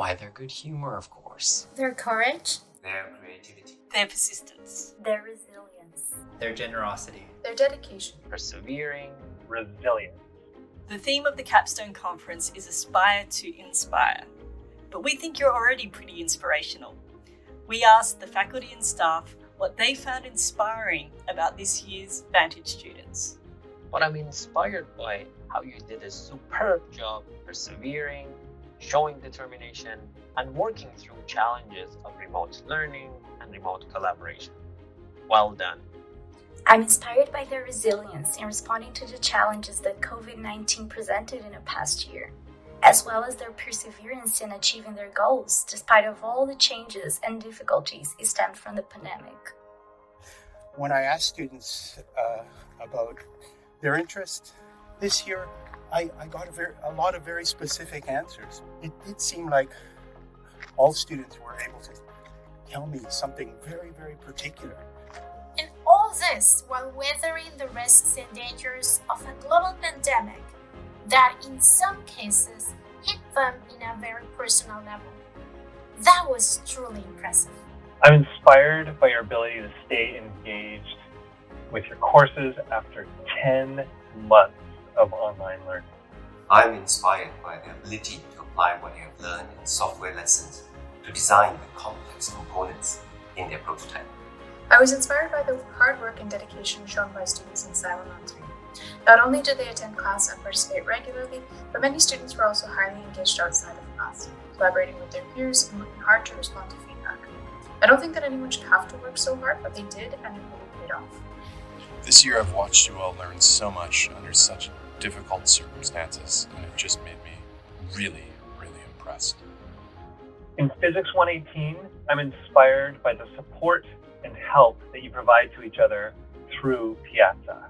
Why, their good humor, of course. Their courage. Their creativity. Their persistence. Their resilience. Their generosity. Their dedication. Persevering. Resilient. The theme of the Capstone Conference is Aspire to Inspire, but we think you're already pretty inspirational. We asked the faculty and staff what they found inspiring about this year's Vantage students. What I'm inspired by how you did a superb job persevering, showing determination, and working through challenges of remote learning and remote collaboration. Well done. I'm inspired by their resilience in responding to the challenges that COVID-19 presented in the past year, as well as their perseverance in achieving their goals despite of all the changes and difficulties it stemmed from the pandemic. When I asked students about their interest this year, I got a lot of very specific answers. It did seem like all students were able to tell me something very, very particular. And all this while weathering the risks and dangers of a global pandemic that in some cases hit them in a very personal level. That was truly impressive. I'm inspired by your ability to stay engaged with your courses after 10 months of online learning. I'm inspired by the ability to apply what they have learned in software lessons to design the complex components in their prototype. I was inspired by the hard work and dedication shown by students in Silent on 3. Not only did they attend class and participate regularly, but many students were also highly engaged outside of class, collaborating with their peers and working hard to respond to feedback. I don't think that anyone should have to work so hard, but they did, and it really paid off. This year I've watched you all learn so much under such difficult circumstances, and it just made me really, really impressed. In Physics 118, I'm inspired by the support and help that you provide to each other through Piazza.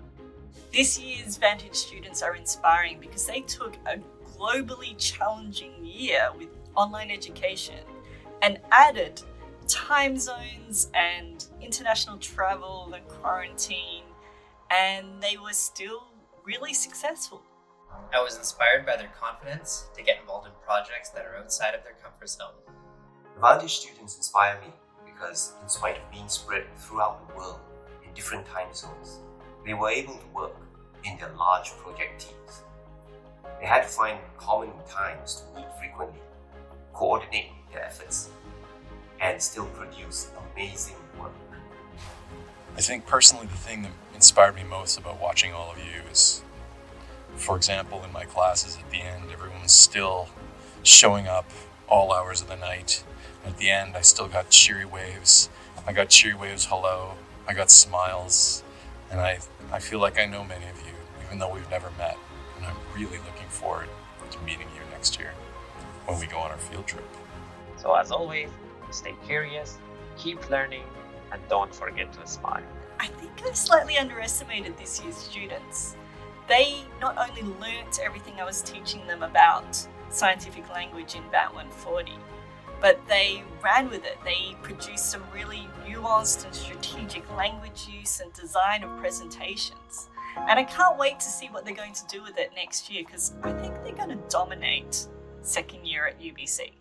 This year's Vantage students are inspiring because they took a globally challenging year with online education and added time zones and international travel and quarantine, and they were still really successful. I was inspired by their confidence to get involved in projects that are outside of their comfort zone. Vantage students inspire me because in spite of being spread throughout the world in different time zones, they were able to work in their large project teams. They had to find common times to meet frequently, coordinate their efforts, and still produce amazing work. I think personally the thing that inspired me most about watching all of you is, for example, in my classes at the end, everyone's still showing up all hours of the night. At the end, I still got cheery waves. I got cheery waves hello. I got smiles. And I feel like I know many of you, even though we've never met. And I'm really looking forward to meeting you next year when we go on our field trip. So as always, stay curious, keep learning, and don't forget to smile. I think I slightly underestimated this year's students. They not only learnt everything I was teaching them about scientific language in VAT 140, but they ran with it. They produced some really nuanced and strategic language use and design of presentations. And I can't wait to see what they're going to do with it next year, because I think they're going to dominate second year at UBC.